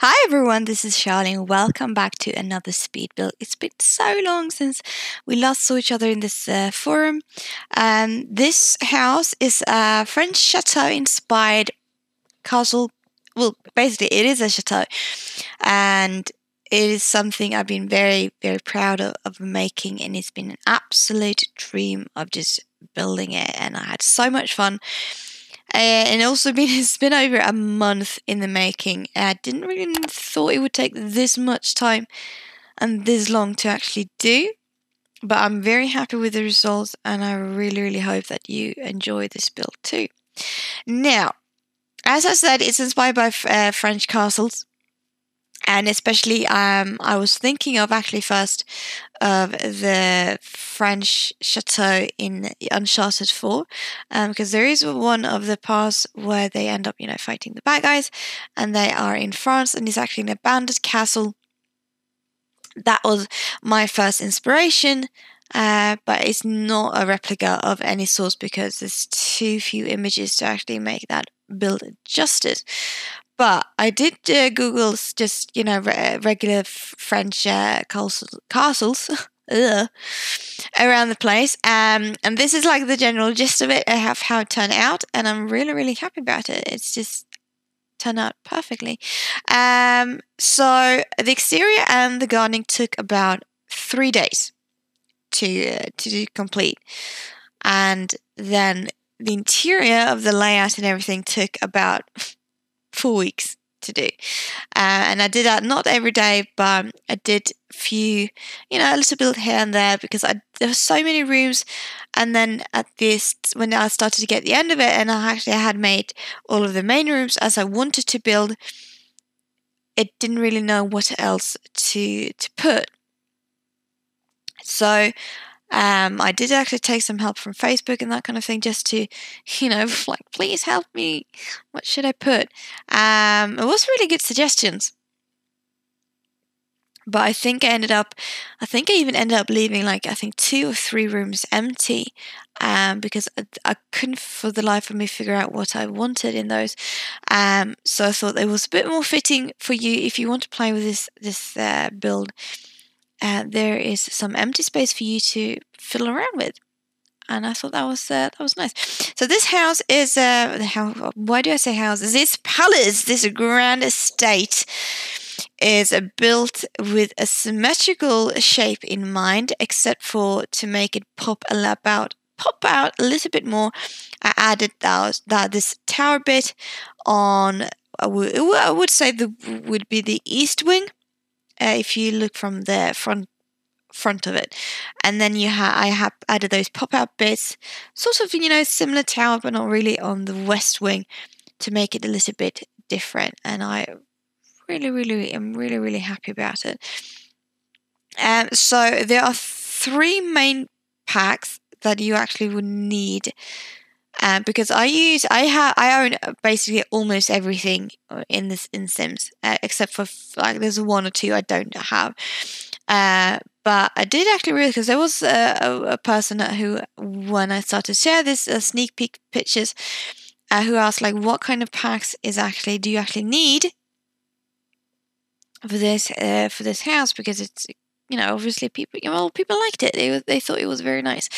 Hi everyone, this is Charley and welcome back to another speed build. It's been so long since we last saw each other in this forum. This house is a French chateau inspired castle. Well, basically it is a chateau and it is something I've been very, very proud of making, and it's been an absolute dream of just building it, and I had so much fun. And also it's been over a month in the making. I didn't really thought it would take this much time and this long to actually do, but I'm very happy with the results, and I really, really hope that you enjoy this build too. Now, as I said, it's inspired by French castles. And especially, I was thinking of actually first of the French chateau in Uncharted 4, because there is one of the parts where they end up, fighting the bad guys, and they are in France, and it's actually an abandoned castle. That was my first inspiration, but it's not a replica of any sort because there's too few images to actually make that build justice. But I did Google just, regular French castles around the place. And this is like the general gist of it. I have how it turned out, and I'm really, really happy about it. It's just turned out perfectly. So the exterior and the gardening took about 3 days to complete. And then the interior of the layout and everything took about 4 weeks to do. And I did that not every day, but I did a few, a little bit here and there because there were so many rooms. And then when I started to get the end of it, and I had made all of the main rooms as I wanted to build, it didn't really know what else to put. So I did actually take some help from Facebook and that kind of thing, just to, please help me. What should I put? It was really good suggestions. But I think I even ended up leaving 2 or 3 rooms empty, because I couldn't for the life of me figure out what I wanted in those. So I thought it was a bit more fitting for you if you want to play with this build. There is some empty space for you to fiddle around with, and I thought that was nice. So this house is why do I say house? This palace, this grand estate, is built with a symmetrical shape in mind, except for to make it pop out a little bit more. I added this tower bit on. I would say would be the east wing. If you look from the front of it, and then I have added those pop-out bits, sort of similar tower, but not really, on the west wing, to make it a little bit different. And I am really happy about it. So there are 3 main packs that you actually would need. Because I own basically almost everything in Sims, except for there's 1 or 2 I don't have. But I did actually realize, because there was a person who, when I started to share this sneak peek pictures, who asked what kind of packs do you actually need for this house, because it's obviously people liked it. They thought it was very nice.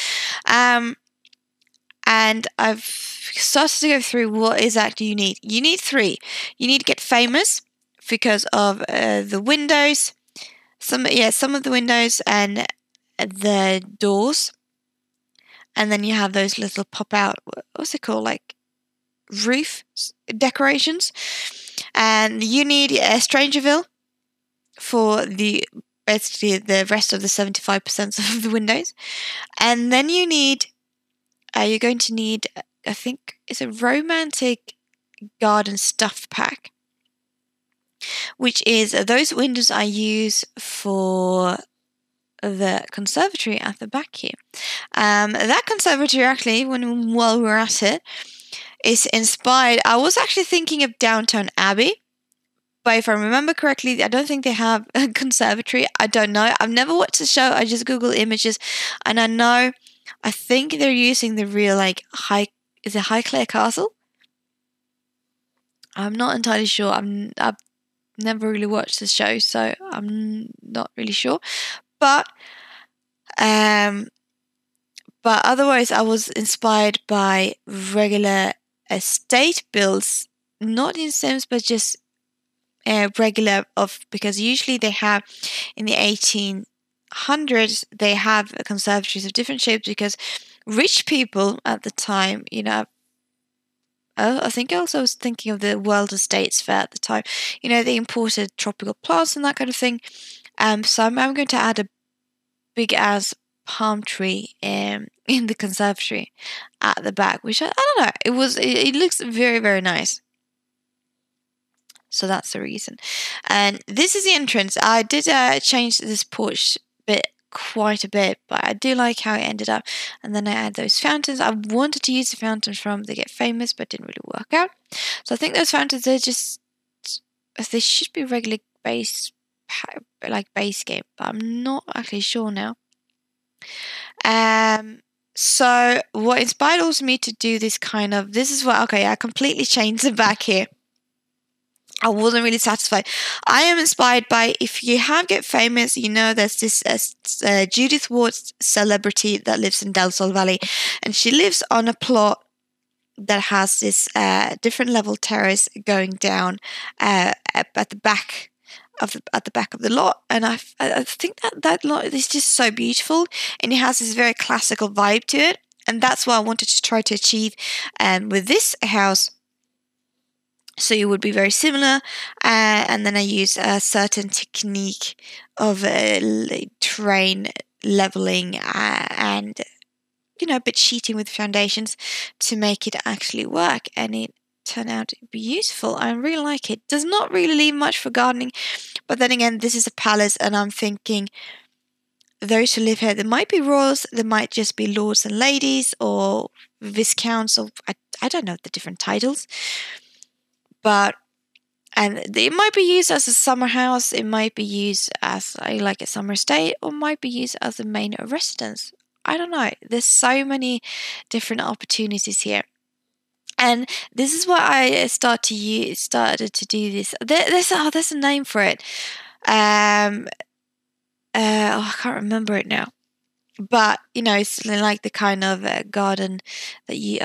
And I've started to go through what exactly you need. You need 3. You need to get famous because of the windows. Some of the windows and the doors. And then you have those little pop-out, what's it called, roof decorations. And you need a Strangerville for basically the rest of the 75% of the windows. And then you're going to need, I think, it's a romantic garden stuff pack, which is those windows I use for the conservatory at the back here. That conservatory, actually, while we're at it, is inspired. I was actually thinking of Downton Abbey, but if I remember correctly, I don't think they have a conservatory. I don't know. I've never watched the show. I just Google images, and I think they're using the real Highclere Castle. I'm not entirely sure. never really watched the show, so I'm not really sure. But otherwise, I was inspired by regular estate builds, not in Sims, but just regular because usually they have in the 1800s they have conservatories of different shapes because rich people at the time, I think also I was thinking of the World Estates Fair at the time. They imported tropical plants and that kind of thing. So I'm going to add a big ass palm tree in the conservatory at the back, which I don't know. It looks very, very nice. So that's the reason. And this is the entrance. I did change this porch bit quite a bit, but I do like how it ended up. And then I add those fountains. I wanted to use the fountains from They Get Famous, but didn't really work out. So I think those fountains, they should be regular base game, but I'm not actually sure now. So what inspired also me to do this is what, okay, I completely changed the back here. I wasn't really satisfied. I am inspired by, if you have Get Famous, there's this Judith Ward's celebrity that lives in Del Sol Valley, and she lives on a plot that has this different level terrace going down at the back of the lot, and I think that lot is just so beautiful, and it has this very classical vibe to it, and that's what I wanted to try to achieve with this house. So it would be very similar, and then I use a certain technique of terrain leveling and a bit cheating with foundations to make it actually work, and it turned out beautiful. I really like it. Does not really leave much for gardening, but then again, this is a palace, and I'm thinking those who live here, there might be royals, there might just be lords and ladies, or viscounts, or I don't know the different titles. And it might be used as a summer house, it might be used as a summer estate, or might be used as a main residence. I don't know. There's so many different opportunities here. And this is why I started to do this. There's a name for it. I can't remember it now. But it's like the kind of garden that you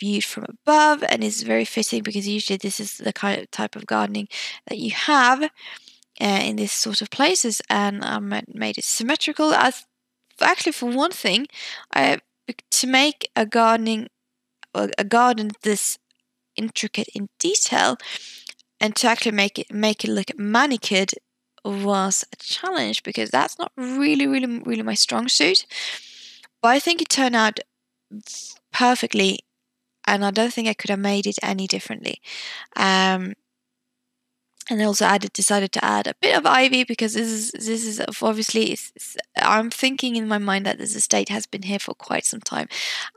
viewed from above, and it's very fitting because usually this is the kind of type of gardening that you have in this sort of places, and I made it symmetrical. Actually, for one thing, to make a garden this intricate in detail, and to actually make it look manicured was a challenge, because that's not really my strong suit. But I think it turned out perfectly, and I don't think I could have made it any differently. And I also decided to add a bit of ivy, because this is obviously, I'm thinking in my mind that this estate has been here for quite some time,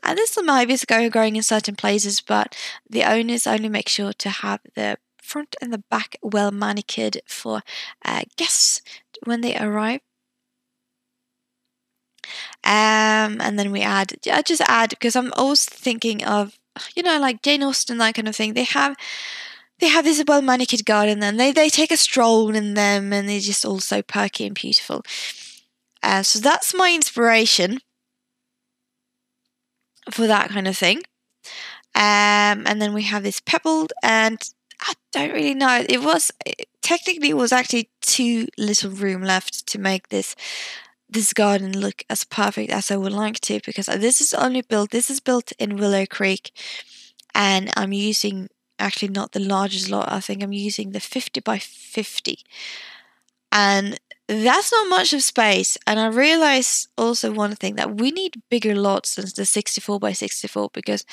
and there's some ivy growing in certain places, but the owners only make sure to have the front and the back well manicured for guests when they arrive. And then I just add, because I'm always thinking of, like Jane Austen, that kind of thing. They have this well manicured garden, and they take a stroll in them, and they're just all so perky and beautiful. So that's my inspiration for that kind of thing. And then we have this pebbled, and I don't really know. It was actually too little room left to make this garden look as perfect as I would like to, because this is built in Willow Creek, and I'm using actually not the largest lot. I think I'm using the 50 by 50, and that's not much of space. And I realized also one thing, that we need bigger lots than the 64 by 64, because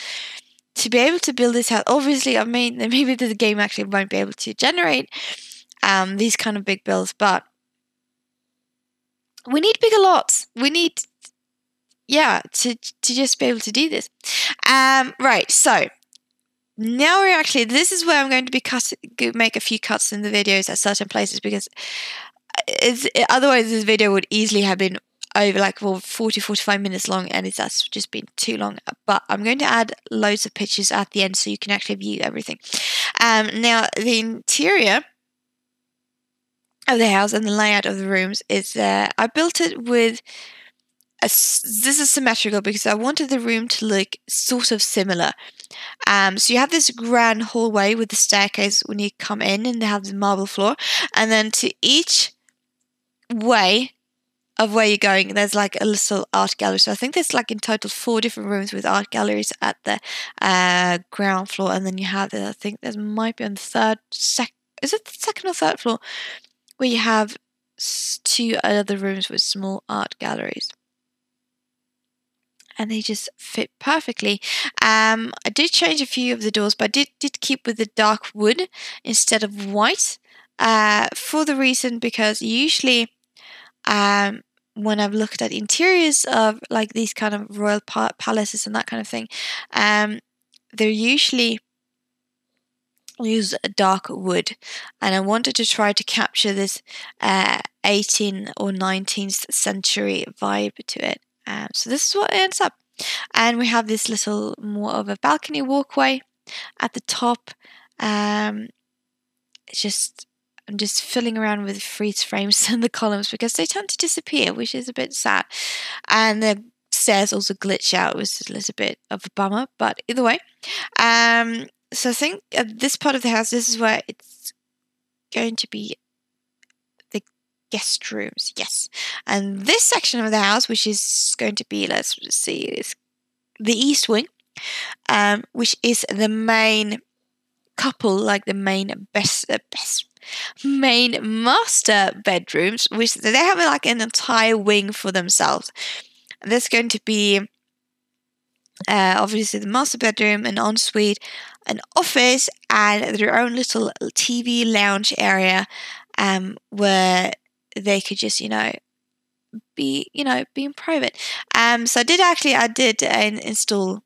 to be able to build this house, obviously, I mean, maybe the game actually won't be able to generate these kind of big builds, but we need bigger lots. We need, to just be able to do this. Right, so now this is where I'm going to make a few cuts in the videos at certain places, because otherwise this video would easily have been over 40-45 minutes long, and that's just been too long. But I'm going to add loads of pictures at the end so you can actually view everything. Now the interior, of the house and the layout of the rooms is I built it with this is symmetrical because I wanted the room to look sort of similar. So you have this grand hallway with the staircase when you come in, and they have the marble floor, and then to each way of where you're going, there's like a little art gallery. So I think there's like in total 4 different rooms with art galleries at the ground floor, and then you have I think there might be on the is it the second or third floor where you have 2 other rooms with small art galleries. And they just fit perfectly. I did change a few of the doors, but I did keep with the dark wood instead of white, for the reason because usually when I've looked at interiors of like these kind of royal palaces and that kind of thing, they're usually use dark wood, and I wanted to try to capture this 18th or 19th century vibe to it. So this is what it ends up. And we have this little more of a balcony walkway at the top. I'm just filling around with freeze frames and the columns because they tend to disappear, which is a bit sad. And the stairs also glitch out, which is a little bit of a bummer. But either way, so I think at this part of the house, this is where it's going to be the guest rooms, yes. And this section of the house, which is going to be, let's see, is the east wing, which is the main couple, like the main main master bedrooms, which they have like an entire wing for themselves. There's going to be obviously the master bedroom, an ensuite, an office, and their own little TV lounge area, where they could just, be in private. So I did install.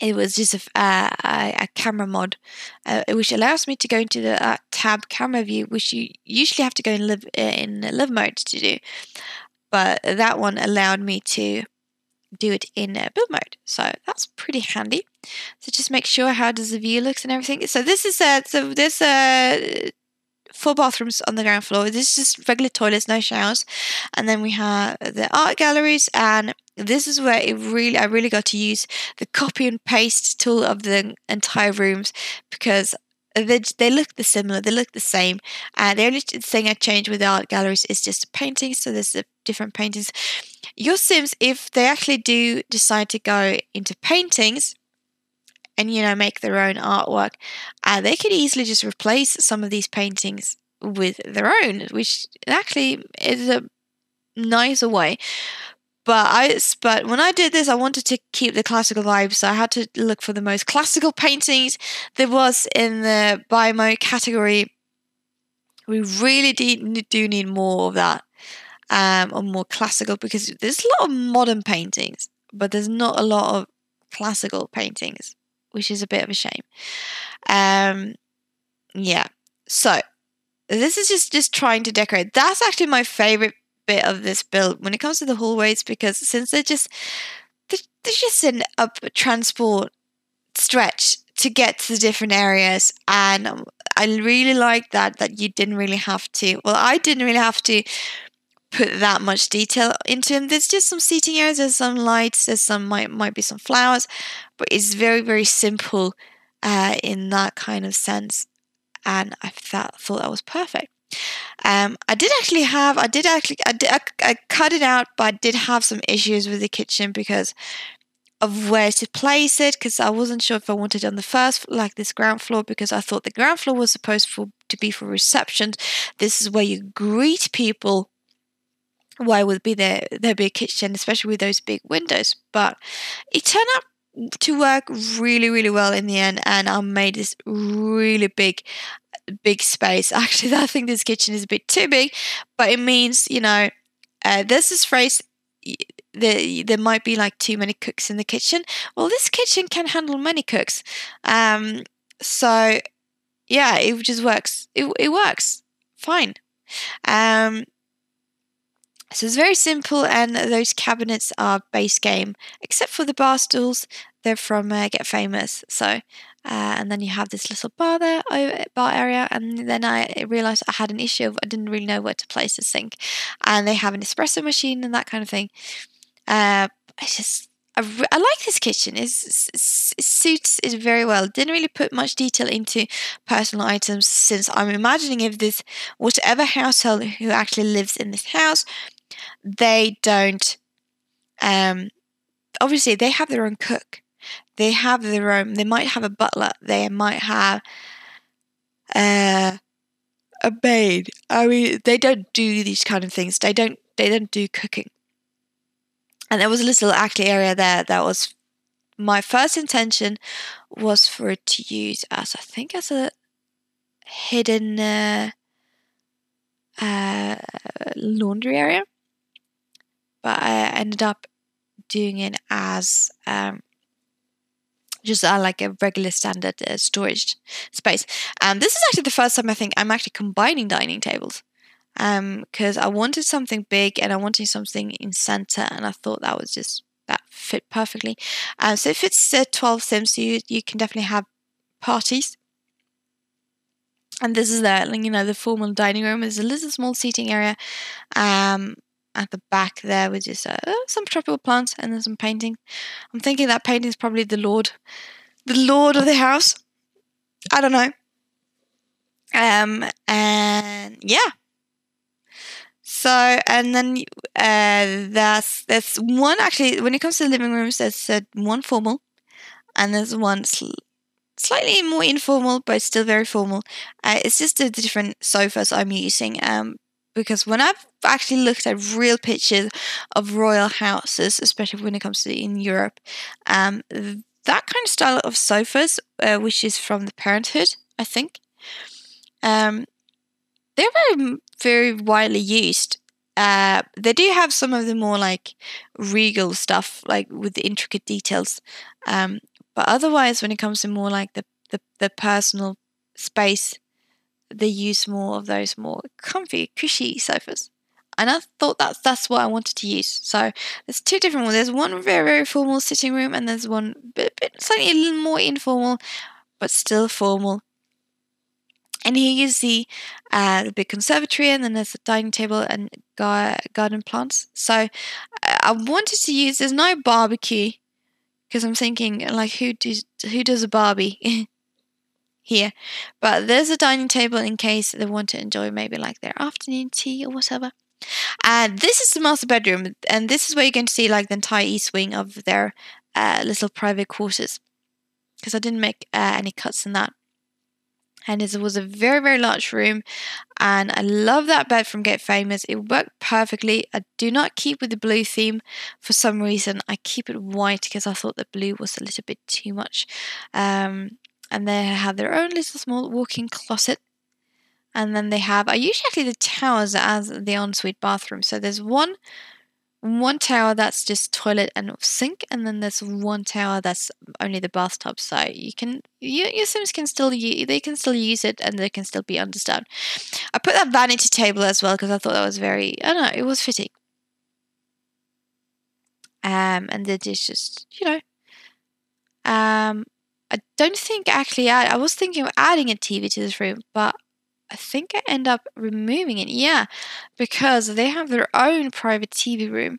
It was just a camera mod, which allows me to go into the tab camera view, which you usually have to go in live mode to do. But that one allowed me to do it in build mode, so that's pretty handy. So just make sure how does the view looks and everything. So this is there's 4 bathrooms on the ground floor. This is just regular toilets, no showers, and then we have the art galleries, and this is where I really got to use the copy and paste tool of the entire rooms because they look similar, they look the same. The only thing I changed with the art galleries is just the paintings. So there's the different paintings. Your Sims, if they actually do decide to go into paintings and make their own artwork, they could easily just replace some of these paintings with their own, which actually is a nicer way. But when I did this, I wanted to keep the classical vibe, so I had to look for the most classical paintings there was in the buy mode category. We really do need more of that, or more classical, because there's a lot of modern paintings, but there's not a lot of classical paintings, which is a bit of a shame. Yeah. So this is just trying to decorate. That's actually my favorite bit of this build when it comes to the hallways, because since they're just an up transport stretch to get to the different areas, and I really like that you didn't really have to. Well, I didn't really have to put that much detail into them. There's just some seating areas, there's some lights, there's some might be some flowers, but it's very, very simple in that kind of sense, and I thought that was perfect. I cut it out, but I did have some issues with the kitchen because of where to place it, because I wasn't sure if I wanted it on the first, like this ground floor, because I thought the ground floor was supposed to be for receptions. This is where you greet people. Why would there be a kitchen, especially with those big windows? But it turned out to work really, really well in the end, and I made this really big space. Actually, I think this kitchen is a bit too big, but it means there's this phrase, there might be like too many cooks in the kitchen. Well, this kitchen can handle many cooks, so yeah, it just works. It works fine. So it's very simple, and those cabinets are base game, except for the bar stools. They're from Get Famous, so And then you have this little bar there, bar area, and then I realised I had an issue of I didn't really know where to place the sink. And they have an espresso machine and that kind of thing. It's just I like this kitchen. It suits it very well. Didn't really put much detail into personal items, since I'm imagining if this whatever household who actually lives in this house, they don't. Obviously, they have their own cook. They have their own. They might have a butler. They might have a maid. I mean, they don't do these kind of things. They don't do cooking. And there was a little actually area there that was my first intention was for it to use as, I think, as a hidden laundry area, but I ended up doing it as just like a regular standard storage space. This is actually the first time I think I'm actually combining dining tables, because I wanted something big and I wanted something in center, and I thought that fit perfectly. So if it's 12 sims, so you can definitely have parties. And this is the formal dining room. There's a little small seating area at the back there, with just some tropical plants and then some painting. I'm thinking that painting is probably the lord of the house. I don't know. And yeah. So, and then there's one, actually, when it comes to the living rooms, there's one formal, and there's one slightly more informal, but still very formal. It's just the different sofas I'm using. Because when I've actually looked at real pictures of royal houses, especially when it comes to in Europe, that kind of style of sofas, which is from the Parenthood, I think, they're very, very widely used. They do have some of the more like regal stuff, like with the intricate details. But otherwise, when it comes to more like the personal space, they use more of those more comfy, cushy sofas. And I thought that's what I wanted to use. So there's two different ones. There's one very, very formal sitting room, and there's one bit slightly a little more informal, but still formal. And here you see the big conservatory, and then there's a dining table and garden plants. So I wanted to use. There's no barbecue, because I'm thinking like who does a barbie here, but there's a dining table in case they want to enjoy maybe like their afternoon tea or whatever. And this is the master bedroom, and this is where you're going to see like the entire east wing of their little private quarters, because I didn't make any cuts in that. And it was a very, very large room, and I love that bed from Get Famous. It worked perfectly. I do not keep with the blue theme for some reason. I keep it white because I thought the blue was a little bit too much. And they have their own little small walk-in closet. And then they have, I use actually the towers as the ensuite bathroom. So there's one tower that's just toilet and sink, and then there's one tower that's only the bathtub. So your Sims can still use it, and they can still be undisturbed. I put that vanity table as well because I thought that was very, I don't know, it was fitting. And the dishes, I don't think actually I was thinking of adding a TV to this room, but I think I end up removing it. Yeah, because they have their own private TV room,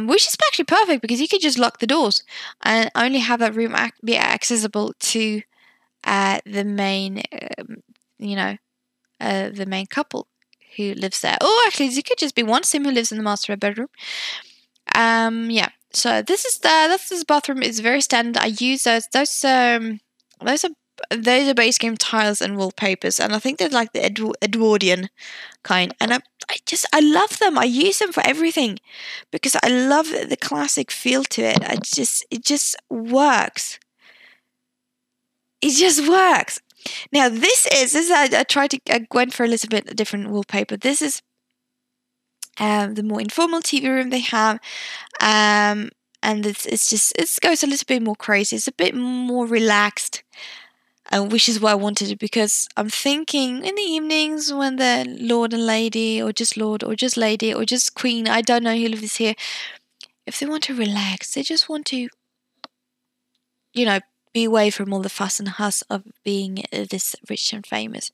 which is actually perfect because you could just lock the doors and only have that room be accessible to the main, the main couple who lives there. Oh, actually, it could just be one sim who lives in the master bedroom. Yeah. So this bathroom is very standard. I use those are base game tiles and wallpapers, and I think they're like the Edwardian kind, and I love them. I use them for everything because I love the classic feel to it. It just works. It just works. Now I went for a little bit different wallpaper. This is the more informal TV room they have, and it goes a little bit more crazy. It's a bit more relaxed. Which is what I wanted it, because I'm thinking in the evenings when the Lord and Lady, or just Lord, or just Lady, or just Queen, I don't know who lives here, if they want to relax, they just want to, be away from all the fuss and fuss of being this rich and famous.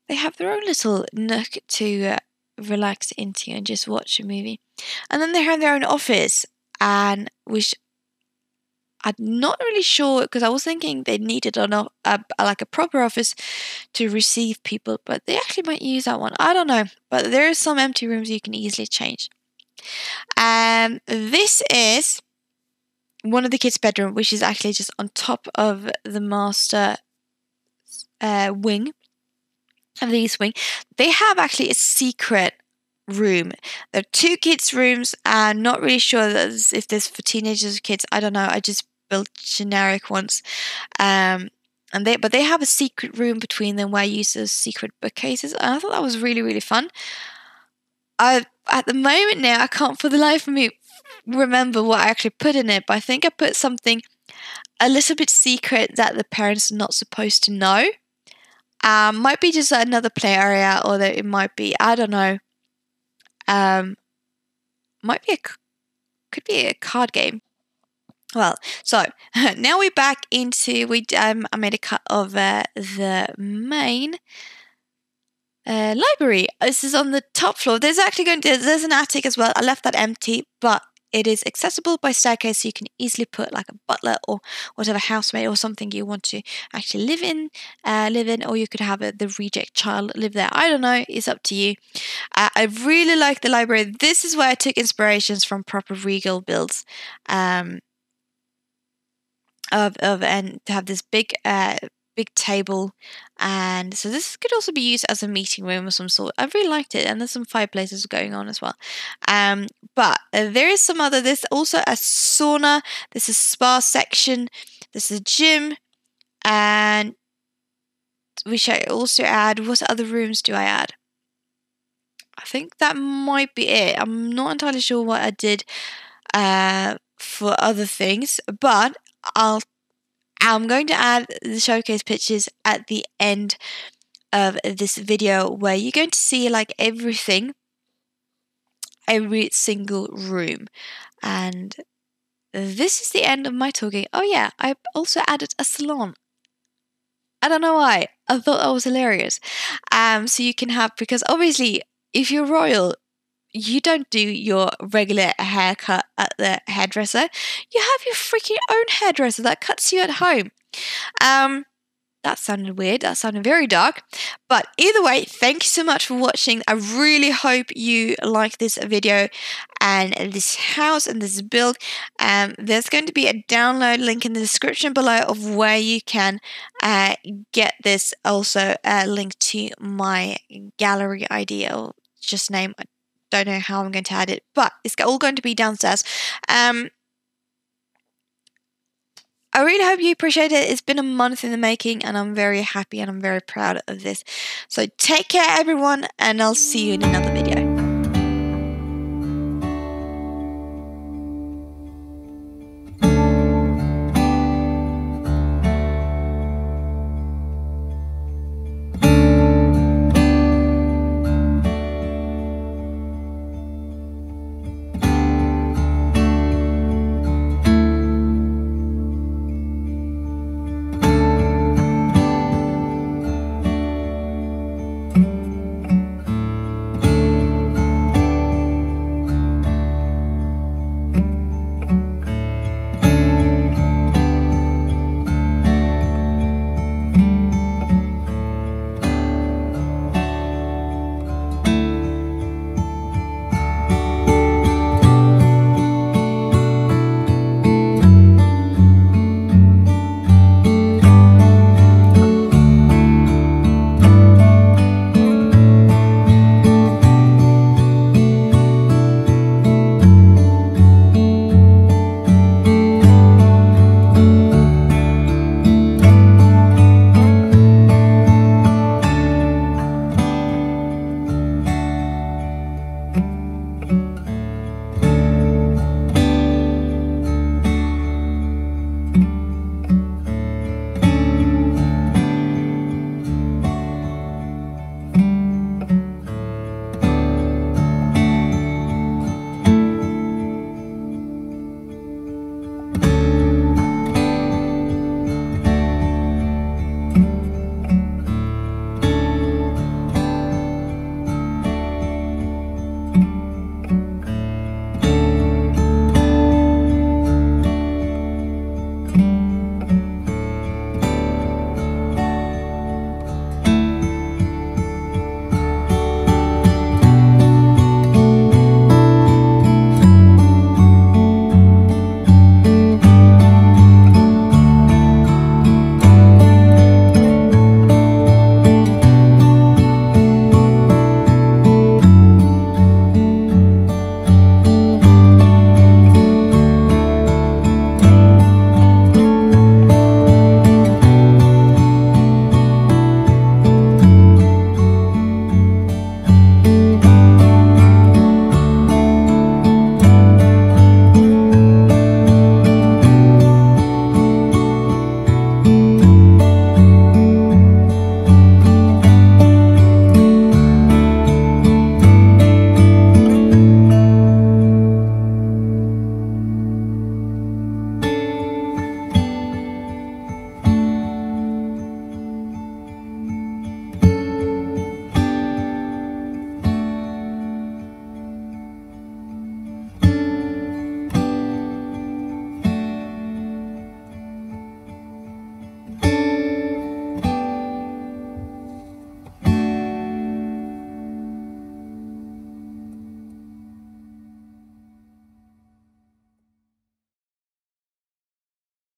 They have their own little nook to relax into and just watch a movie. And then they have their own office, and which I'm not really sure, because I was thinking they needed like a proper office to receive people, but they actually might use that one. I don't know, but there are some empty rooms you can easily change. This is one of the kids' bedroom, which is actually just on top of the master wing. And the east wing, they have actually a secret room. There are 2 kids' rooms. I'm not really sure if there's for teenagers or kids. I don't know. I just built generic ones. But they have a secret room between them where I use those secret bookcases. And I thought that was really, really fun. At the moment now, I can't for the life of me remember what I actually put in it, but I think I put something a little bit secret that the parents are not supposed to know. Might be just another play area, or it might be, I don't know. Could be a card game. Well, so now we're back into I made a cut of the main library. This is on the top floor. There's an attic as well. I left that empty, but it is accessible by staircase, so you can easily put like a butler or whatever housemaid or something you want to actually live in, or you could have the reject child live there. I don't know. It's up to you. I really like the library. This is where I took inspirations from proper regal builds, and to have this big table, and so this could also be used as a meeting room of some sort. I really liked it, and there's some fireplaces going on as well. But there is some other. There's also a sauna. There's a spa section. There's a gym, and which I also add. What other rooms do I add? I think that might be it. I'm not entirely sure what I did for other things, but I'm going to add the showcase pictures at the end of this video, where you're going to see like everything, every single room. And this is the end of my talking. Oh yeah, I also added a salon. I don't know why. I thought that was hilarious. So you can have, because obviously if you're royal, you don't do your regular haircut at the hairdresser. You have your freaking own hairdresser that cuts you at home. That sounded weird. That sounded very dark. But either way, thank you so much for watching. I really hope you like this video and this house and this build. There's going to be a download link in the description below of where you can get this. Also, a link to my gallery ID, or just name. I don't know how I'm going to add it, but it's all going to be downstairs. I really hope you appreciate it. It's been a month in the making, and I'm very happy and I'm very proud of this. So take care, everyone, and I'll see you in another video.